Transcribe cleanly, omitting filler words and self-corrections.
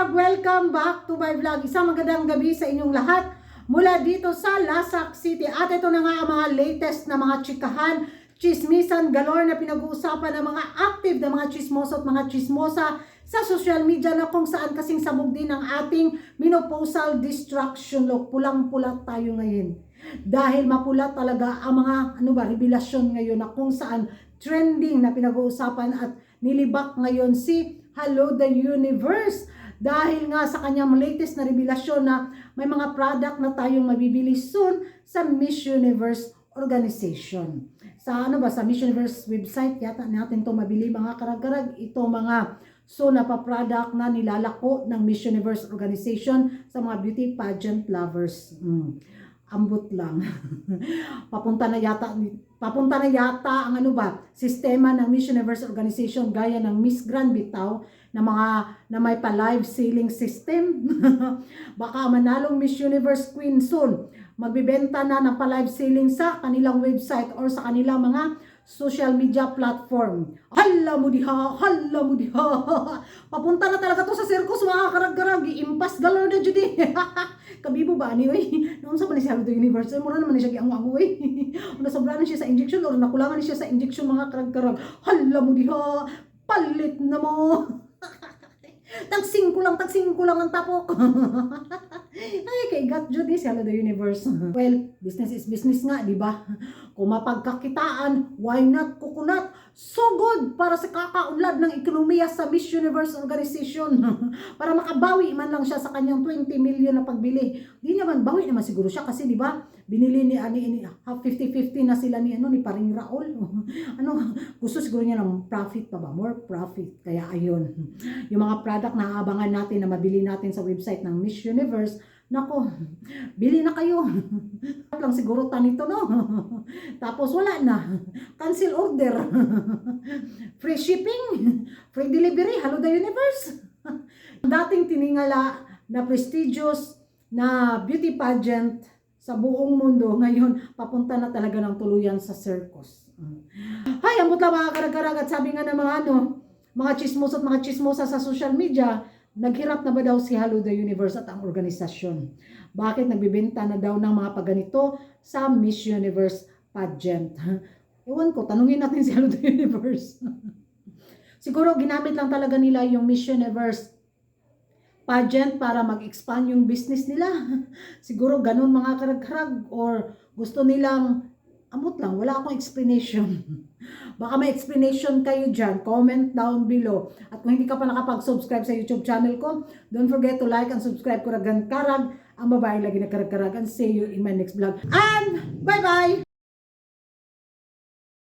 karag, welcome back to my vlog. Isang magandang gabi sa inyong lahat mula dito sa Lasak City. At ito na nga ang mga latest na mga chikahan, chismisan galore na pinag-uusapan ng mga active na mga chismoso at mga chismosa sa social media na kung saan kasing sabog din ang ating menopausal distraction look. Pulang-pula tayo ngayon. Dahil mapula talaga ang mga revelasyon ngayon na kung saan trending na pinag-uusapan at nilibak ngayon si Hello the Universe dahil nga sa kanyang latest na revelasyon na may mga product na tayong mabibili soon sa Miss Universe organization. Sa sa Miss Universe website yata natin to mabili mga karag-karag, ito mga na pa-product na nilalako ng Miss Universe organization sa mga beauty pageant lovers. Ambot lang. papunta na yata ang sistema ng Miss Universe organization gaya ng Miss Grand bitaw na may pa-live selling system. Baka manalong Miss Universe Queen soon. Magbibenta na ng pa-live selling sa kanilang website or sa kanilang mga social media platform. Hala mo diha. Papunta na talaga to sa circus mga karag-karag. Impas galore na judy. Kabibo ba ani oy? Noon sa man si Hello the Universe, mura naman siya giango-ango oy. Una sobra na siya sa injection or nakulangan siya sa injection mga karag-karag. Hala mo diha. Palit na mo. Tagsing ko lang ang tapok. Ay, kay got Judy si Hello the Universe. Well, business is business nga, di ba? Kung mapagkakitaan, why not coconut? So good para sa kakaunlad ng ekonomiya sa Miss Universe organization. Para makabawi man lang siya sa kanyang 20 million na pagbili. Di naman, bawi naman siguro siya kasi di ba? Binili ni 50-50 na sila ni Paring Raul. Gusto siguro niya ng profit pa ba? More profit. Kaya ayun. Yung mga product na aabangan natin na mabili natin sa website ng Miss Universe, nako, bili na kayo. Lang siguro tanito no. Tapos wala na. Cancel order. Free shipping, free delivery, Hello the Universe. Dating tiningala na prestigious na beauty pageant sa buong mundo, ngayon papunta na talaga ng tuluyan sa circus. Hay, ambot lang mga karag-karag at sabi nga ng mga chismos at mga chismosa sa social media, naghirap na ba daw si Hello the Universe at ang organisasyon? Bakit nagbibenta na daw ng mga paganito sa Miss Universe pageant? Ewan ko, tanungin natin si Hello the Universe. Siguro ginamit lang talaga nila yung Miss Universe pageant para mag-expand yung business nila. Siguro ganun mga karag-karag or gusto nilang amot lang, wala akong explanation. Baka may explanation kayo dyan, comment down below. At kung hindi ka pa nakapag-subscribe sa YouTube channel ko, don't forget to like and subscribe ko Ragan Karag, ang babae lagi na karag-karag. And see you in my next vlog. And bye-bye!